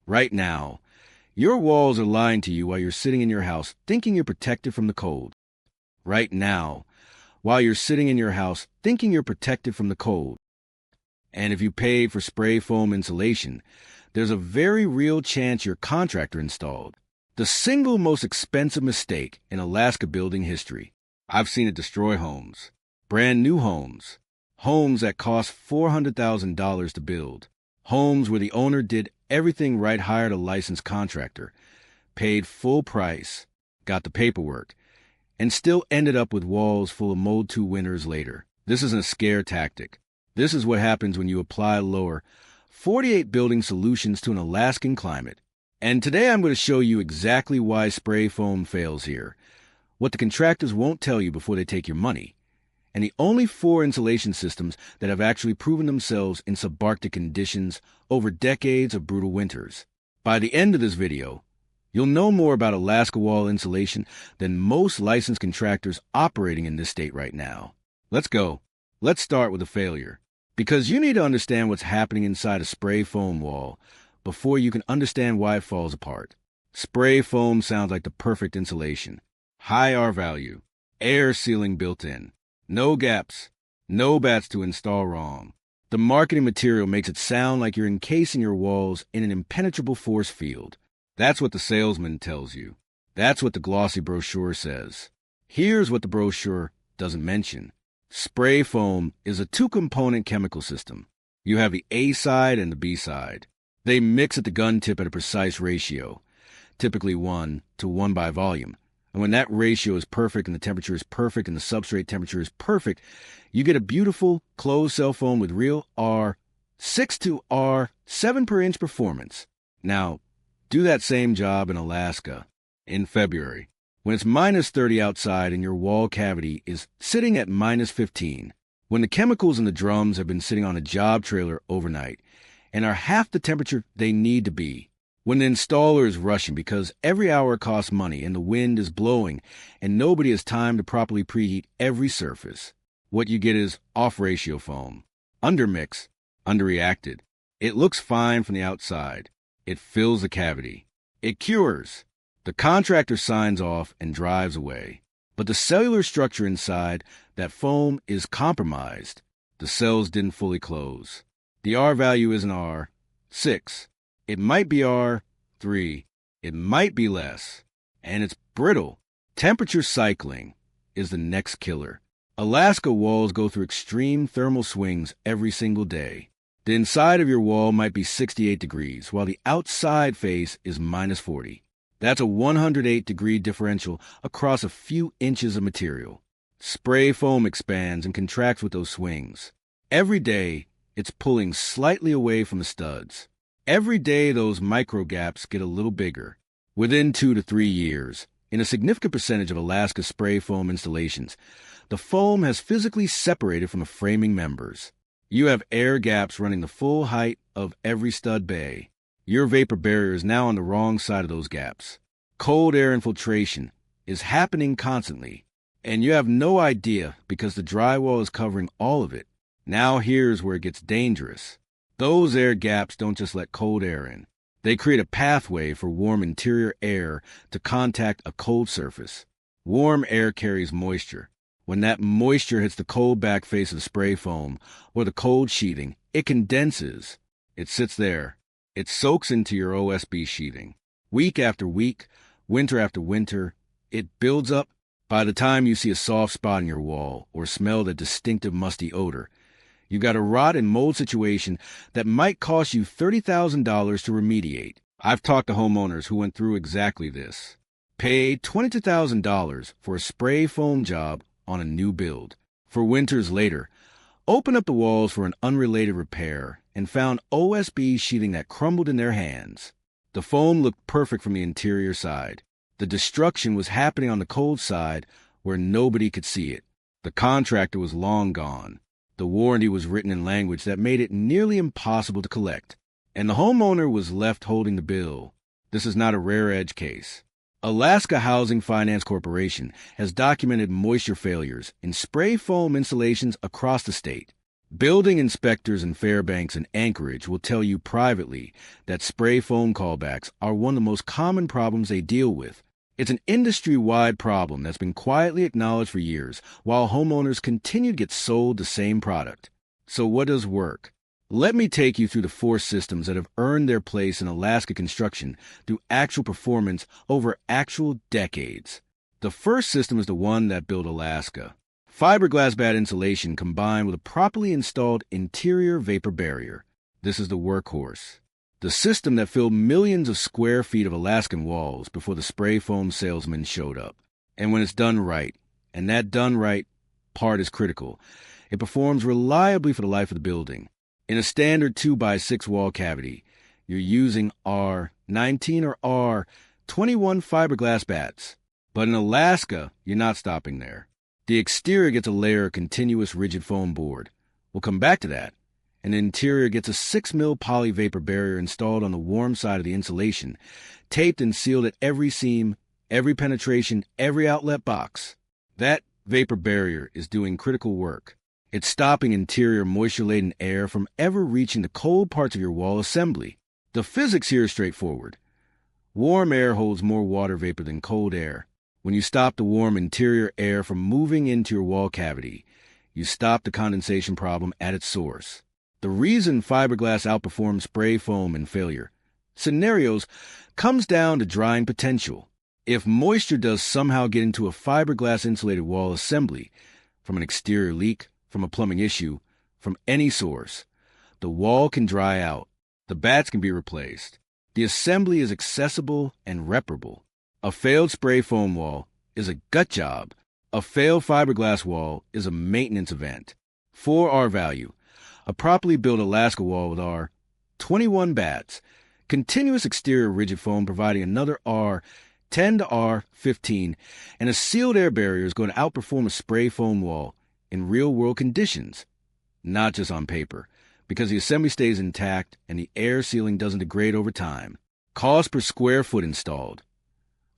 Right now, your walls are lying to you while you're sitting in your house thinking you're protected from the cold. Right now, while you're sitting in your house thinking you're protected from the cold. And if you paid for spray foam insulation, there's a very real chance your contractor installed the single most expensive mistake in Alaska building history. I've seen it destroy homes, brand new homes, homes that cost $400,000 to build, homes where the owner did everything right, hired a licensed contractor, paid full price, got the paperwork, and still ended up with walls full of mold 2 winters later. This isn't a scare tactic. This is what happens when you apply lower 48 building solutions to an Alaskan climate. And today I'm going to show you exactly why spray foam fails here, what the contractors won't tell you before they take your money, and the only 4 insulation systems that have actually proven themselves in subarctic conditions over decades of brutal winters. By the end of this video, you'll know more about Alaska wall insulation than most licensed contractors operating in this state right now. Let's go. Let's start with a failure, because you need to understand what's happening inside a spray foam wall before you can understand why it falls apart. Spray foam sounds like the perfect insulation. High R value, air sealing built in, no gaps, no bats to install wrong. The marketing material makes it sound like you're encasing your walls in an impenetrable force field. That's what the salesman tells you. That's what the glossy brochure says. Here's what the brochure doesn't mention. Spray foam is a 2-component chemical system. You have the A side and the B side. They mix at the gun tip at a precise ratio, typically 1 to 1 by volume. And when that ratio is perfect and the temperature is perfect and the substrate temperature is perfect, you get a beautiful closed cell foam with real R6 to R7 per inch performance. Now, do that same job in Alaska in February, when it's minus 30 outside and your wall cavity is sitting at minus 15, when the chemicals in the drums have been sitting on a job trailer overnight and are half the temperature they need to be, when the installer is rushing because every hour costs money and the wind is blowing and nobody has time to properly preheat every surface, what you get is off-ratio foam, undermix, underreacted. It looks fine from the outside. It fills the cavity. It cures. The contractor signs off and drives away. But the cellular structure inside that foam is compromised. The cells didn't fully close. The R value isn't R6. It might be R3. It might be less. And it's brittle. Temperature cycling is the next killer. Alaska walls go through extreme thermal swings every single day. The inside of your wall might be 68 degrees, while the outside face is minus 40. That's a 108-degree differential across a few inches of material. Spray foam expands and contracts with those swings. Every day, it's pulling slightly away from the studs. Every day, those micro gaps get a little bigger. Within 2 to 3 years, in a significant percentage of Alaska spray foam installations, the foam has physically separated from the framing members. You have air gaps running the full height of every stud bay. Your vapor barrier is now on the wrong side of those gaps. Cold air infiltration is happening constantly, and you have no idea because the drywall is covering all of it. Now here's where it gets dangerous. Those air gaps don't just let cold air in. They create a pathway for warm interior air to contact a cold surface. Warm air carries moisture. When that moisture hits the cold back face of the spray foam or the cold sheathing, it condenses. It sits there. It soaks into your OSB sheathing. Week after week, winter after winter, it builds up. By the time you see a soft spot in your wall or smell that distinctive musty odor, you've got a rot and mold situation that might cost you $30,000 to remediate. I've talked to homeowners who went through exactly this. Paid $22,000 for a spray foam job on a new build. For winters later, opened up the walls for an unrelated repair and found OSB sheathing that crumbled in their hands. The foam looked perfect from the interior side. The destruction was happening on the cold side where nobody could see it. The contractor was long gone. The warranty was written in language that made it nearly impossible to collect, and the homeowner was left holding the bill. This is not a rare edge case. Alaska Housing Finance Corporation has documented moisture failures in spray foam installations across the state. Building inspectors in Fairbanks and Anchorage will tell you privately that spray foam callbacks are one of the most common problems they deal with. It's an industry-wide problem that's been quietly acknowledged for years, while homeowners continue to get sold the same product. So what does work? Let me take you through the 4 systems that have earned their place in Alaska construction through actual performance over actual decades. The first system is the one that built Alaska. Fiberglass bat insulation combined with a properly installed interior vapor barrier. This is the workhorse. The system that filled millions of square feet of Alaskan walls before the spray foam salesman showed up. And when it's done right, and that done right part is critical, it performs reliably for the life of the building. In a standard 2x6 wall cavity, you're using R19 or R21 fiberglass bats. But in Alaska, you're not stopping there. The exterior gets a layer of continuous rigid foam board. We'll come back to that. And the interior gets a 6mm poly vapor barrier installed on the warm side of the insulation, taped and sealed at every seam, every penetration, every outlet box. That vapor barrier is doing critical work. It's stopping interior moisture-laden air from ever reaching the cold parts of your wall assembly. The physics here is straightforward. Warm air holds more water vapor than cold air. When you stop the warm interior air from moving into your wall cavity, you stop the condensation problem at its source. The reason fiberglass outperforms spray foam in failure scenarios comes down to drying potential. If moisture does somehow get into a fiberglass insulated wall assembly, from an exterior leak, from a plumbing issue, from any source, the wall can dry out. The bats can be replaced. The assembly is accessible and reparable. A failed spray foam wall is a gut job. A failed fiberglass wall is a maintenance event. For R value, a properly built Alaska wall with R21 bats, continuous exterior rigid foam providing another R10 to R15, and a sealed air barrier is going to outperform a spray foam wall in real-world conditions, not just on paper, because the assembly stays intact and the air sealing doesn't degrade over time. Cost per square foot installed.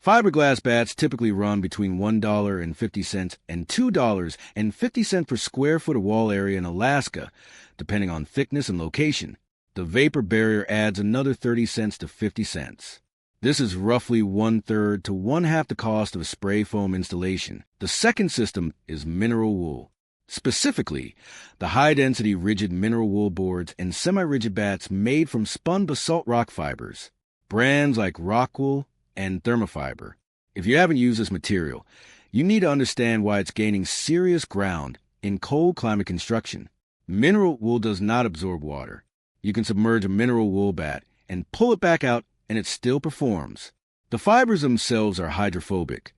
Fiberglass bats typically run between $1.50 and $2.50 per square foot of wall area in Alaska, depending on thickness and location. The vapor barrier adds another 30 cents to 50 cents. This is roughly 1/3 to 1/2 the cost of a spray foam installation. The second system is mineral wool. Specifically, the high-density rigid mineral wool boards and semi-rigid bats made from spun basalt rock fibers. Brands like Rockwool and Thermofiber. If you haven't used this material, you need to understand why it's gaining serious ground in cold climate construction. Mineral wool does not absorb water. You can submerge a mineral wool bat and pull it back out and it still performs. The fibers themselves are hydrophobic.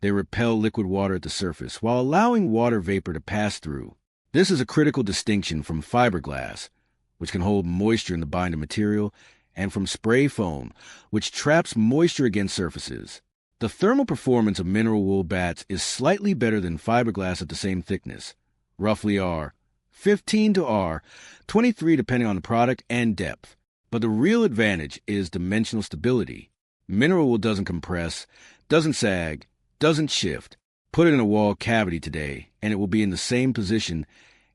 They repel liquid water at the surface while allowing water vapor to pass through. This is a critical distinction from fiberglass, which can hold moisture in the binder material, and from spray foam, which traps moisture against surfaces. The thermal performance of mineral wool bats is slightly better than fiberglass at the same thickness, roughly R15 to R23 depending on the product and depth. But the real advantage is dimensional stability. Mineral wool doesn't compress, doesn't sag, doesn't shift. Put it in a wall cavity today, and it will be in the same position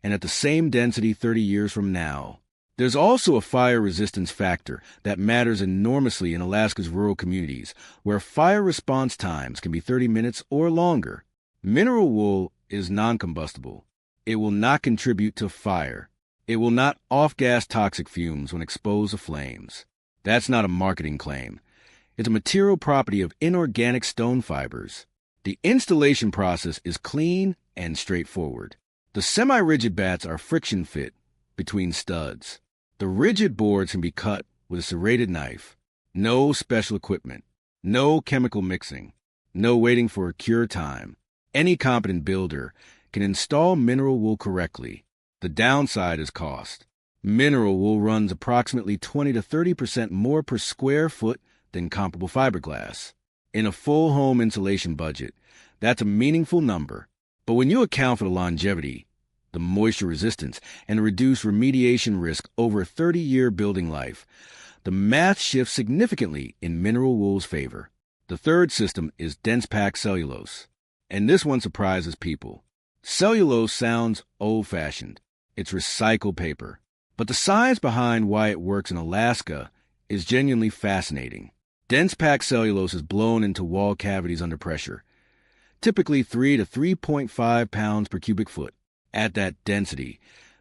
and at the same density 30 years from now. There's also a fire resistance factor that matters enormously in Alaska's rural communities, where fire response times can be 30 minutes or longer. Mineral wool is non-combustible. It will not contribute to fire. It will not off-gas toxic fumes when exposed to flames. That's not a marketing claim. It's a material property of inorganic stone fibers. The installation process is clean and straightforward. The semi-rigid bats are friction fit between studs. The rigid boards can be cut with a serrated knife. No special equipment. No chemical mixing. No waiting for a cure time. Any competent builder can install mineral wool correctly. The downside is cost. Mineral wool runs approximately 20 to 30% more per square foot than comparable fiberglass. In a full home insulation budget, that's a meaningful number. But when you account for the longevity, the moisture resistance, and the reduced remediation risk over a 30-year building life, the math shifts significantly in mineral wool's favor. The third system is dense pack cellulose. And this one surprises people. Cellulose sounds old-fashioned. It's recycled paper. But the science behind why it works in Alaska is genuinely fascinating. Dense packed cellulose is blown into wall cavities under pressure, typically 3 to 3.5 pounds per cubic foot. At that density,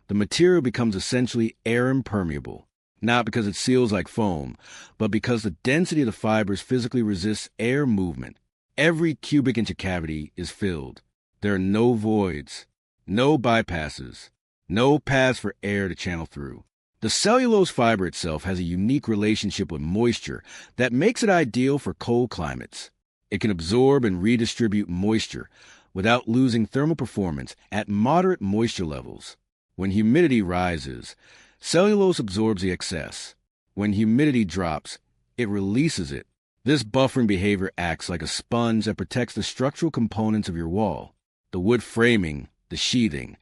the material becomes essentially air impermeable, not because it seals like foam, but because the density of the fibers physically resists air movement. Every cubic inch of cavity is filled. There are no voids, no bypasses, no paths for air to channel through. The cellulose fiber itself has a unique relationship with moisture that makes it ideal for cold climates. It can absorb and redistribute moisture without losing thermal performance at moderate moisture levels. When humidity rises, cellulose absorbs the excess. When humidity drops, it releases it. This buffering behavior acts like a sponge that protects the structural components of your wall, the wood framing, the sheathing.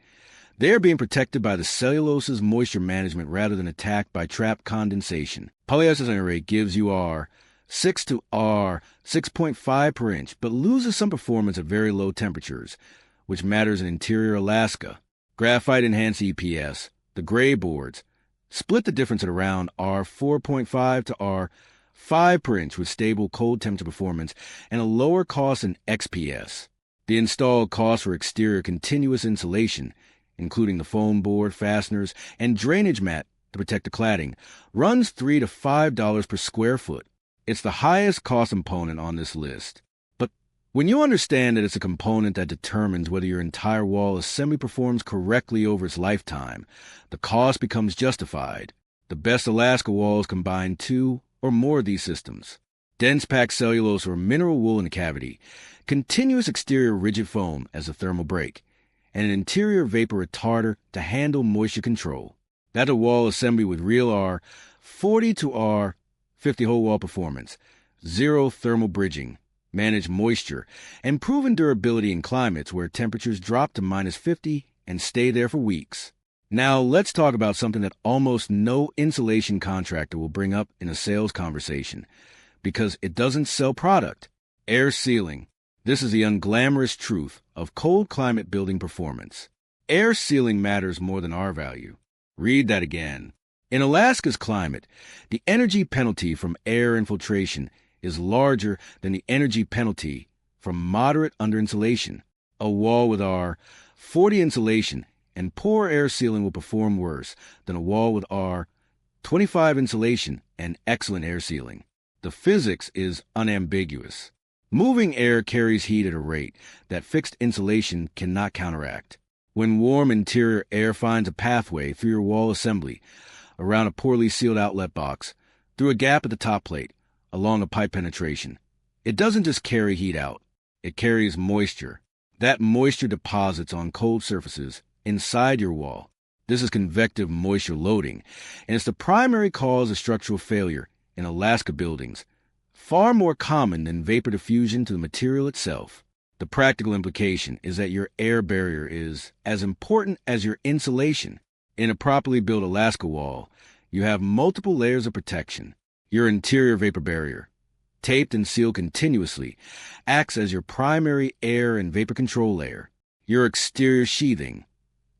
They are being protected by the cellulose's moisture management rather than attacked by trapped condensation. Polyester rate gives you R6 to R6.5 per inch, but loses some performance at very low temperatures, which matters in interior Alaska. Graphite-enhanced EPS, the gray boards, split the difference at around R4.5 to R5 per inch with stable cold temperature performance and a lower cost than XPS. The installed cost for exterior continuous insulation, including the foam board, fasteners, and drainage mat to protect the cladding, runs $3 to $5 per square foot. It's the highest cost component on this list. But when you understand that it's a component that determines whether your entire wall assembly performs correctly over its lifetime, the cost becomes justified. The best Alaska walls combine 2 or more of these systems: dense packed cellulose or mineral wool in the cavity, continuous exterior rigid foam as a thermal break, and an interior vapor retarder to handle moisture control. That's a wall assembly with real R40 to R50 whole wall performance, zero thermal bridging, managed moisture, and proven durability in climates where temperatures drop to -50 and stay there for weeks. Now let's talk about something that almost no insulation contractor will bring up in a sales conversation, because it doesn't sell product: air sealing. This is the unglamorous truth of cold climate building performance. Air sealing matters more than R value. Read that again. In Alaska's climate, the energy penalty from air infiltration is larger than the energy penalty from moderate underinsulation. A wall with R40 insulation and poor air sealing will perform worse than a wall with R25 insulation and excellent air sealing. The physics is unambiguous. Moving air carries heat at a rate that fixed insulation cannot counteract. When warm interior air finds a pathway through your wall assembly, around a poorly sealed outlet box, through a gap at the top plate, along a pipe penetration, it doesn't just carry heat out, it carries moisture. That moisture deposits on cold surfaces inside your wall. This is convective moisture loading, and it's the primary cause of structural failure in Alaska buildings, far more common than vapor diffusion to the material itself. The practical implication is that your air barrier is as important as your insulation. In a properly built Alaska wall, you have multiple layers of protection. Your interior vapor barrier, taped and sealed continuously, acts as your primary air and vapor control layer. Your exterior sheathing,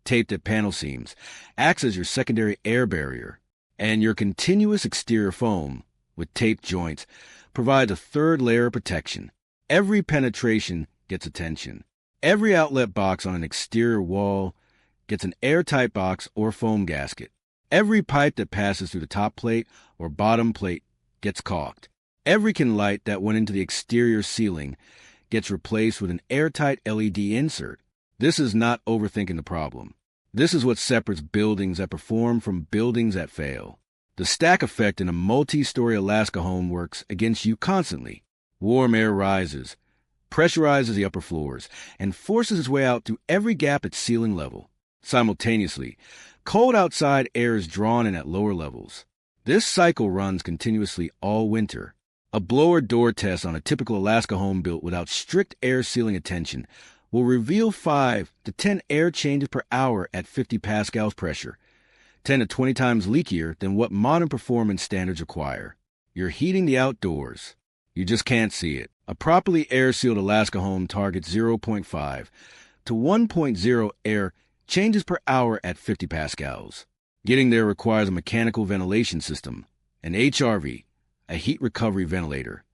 taped at panel seams, acts as your secondary air barrier. And your continuous exterior foam, with taped joints, provides a third layer of protection. Every penetration gets attention. Every outlet box on an exterior wall gets an airtight box or foam gasket. Every pipe that passes through the top plate or bottom plate gets caulked. Every can light that went into the exterior ceiling gets replaced with an airtight LED insert. This is not overthinking the problem. This is what separates buildings that perform from buildings that fail. The stack effect in a multi-story Alaska home works against you constantly. Warm air rises, pressurizes the upper floors, and forces its way out through every gap at ceiling level. Simultaneously, cold outside air is drawn in at lower levels. This cycle runs continuously all winter. A blower door test on a typical Alaska home built without strict air sealing attention will reveal 5 to 10 air changes per hour at 50 pascals pressure, 10 to 20 times leakier than what modern performance standards require. You're heating the outdoors. You just can't see it. A properly air-sealed Alaska home targets 0.5 to 1.0 air changes per hour at 50 pascals. Getting there requires a mechanical ventilation system, an HRV, a heat recovery ventilator.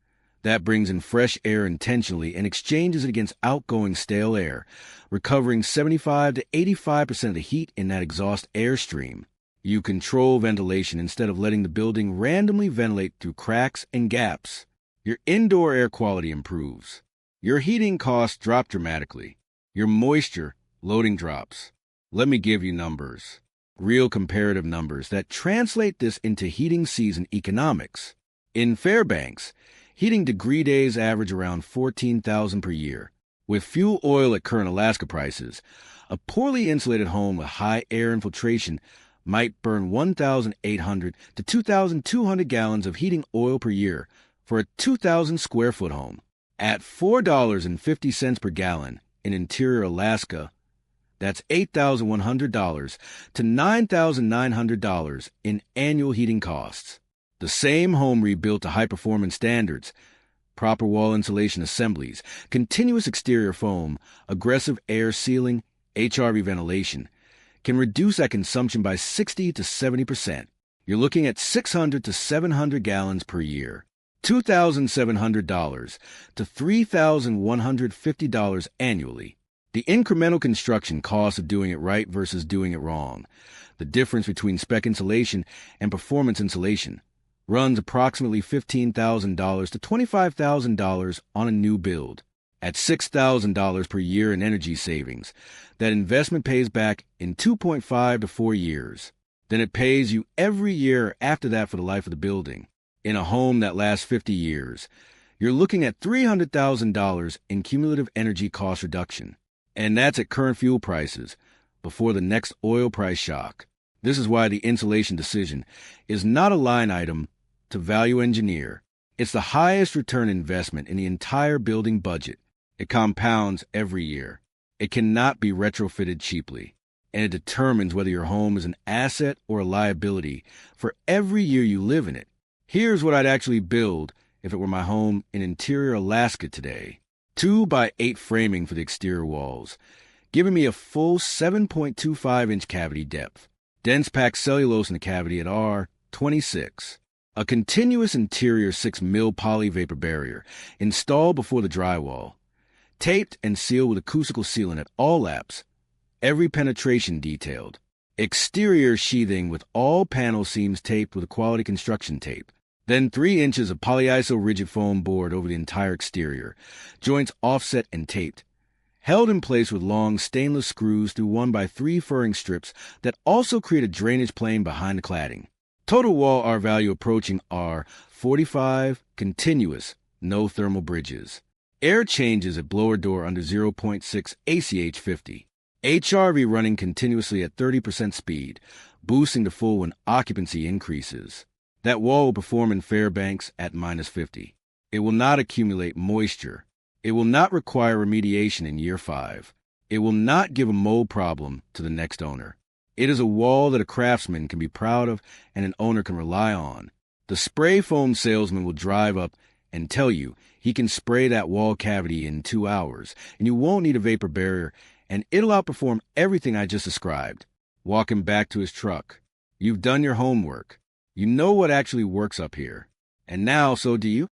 That brings in fresh air intentionally and exchanges it against outgoing stale air, recovering 75 to 85% of the heat in that exhaust airstream. You control ventilation instead of letting the building randomly ventilate through cracks and gaps. Your indoor air quality improves. Your heating costs drop dramatically. Your moisture loading drops. Let me give you numbers. Real comparative numbers that translate this into heating season economics. In Fairbanks, heating degree days average around 14,000 per year. With fuel oil at current Alaska prices, a poorly insulated home with high air infiltration might burn 1,800 to 2,200 gallons of heating oil per year for a 2,000 square foot home. At $4.50 per gallon in interior Alaska, that's $8,100 to $9,900 in annual heating costs. The same home rebuilt to high-performance standards, proper wall insulation assemblies, continuous exterior foam, aggressive air sealing, HRV ventilation, can reduce that consumption by 60 to 70%. You're looking at 600 to 700 gallons per year, $2,700 to $3,150 annually. The incremental construction cost of doing it right versus doing it wrong, the difference between spec insulation and performance insulation, runs approximately $15,000 to $25,000 on a new build. At $6,000 per year in energy savings, that investment pays back in 2.5 to 4 years. Then it pays you every year after that for the life of the building. In a home that lasts 50 years, you're looking at $300,000 in cumulative energy cost reduction. And that's at current fuel prices, before the next oil price shock. This is why the insulation decision is not a line item to value engineer. It's the highest return investment in the entire building budget. It compounds every year. It cannot be retrofitted cheaply. And it determines whether your home is an asset or a liability for every year you live in it. Here's what I'd actually build if it were my home in interior Alaska today. 2x8 framing for the exterior walls, giving me a full 7.25-inch cavity depth. Dense packed cellulose in the cavity at R26. A continuous interior 6mm poly vapor barrier installed before the drywall. Taped and sealed with acoustical sealant at all laps. Every penetration detailed. Exterior sheathing with all panel seams taped with a quality construction tape. Then 3 inches of polyiso rigid foam board over the entire exterior. Joints offset and taped. Held in place with long stainless screws through 1x3 furring strips that also create a drainage plane behind the cladding. Total wall R value approaching R45, continuous, no thermal bridges. Air changes at blower door under 0.6 ACH 50. HRV running continuously at 30% speed, boosting to full when occupancy increases. That wall will perform in Fairbanks at -50. It will not accumulate moisture. It will not require remediation in year 5. It will not give a mold problem to the next owner. It is a wall that a craftsman can be proud of and an owner can rely on. The spray foam salesman will drive up and tell you he can spray that wall cavity in 2 hours, and you won't need a vapor barrier, and it'll outperform everything I just described. Walk him back to his truck. You've done your homework. You know what actually works up here. And now, so do you.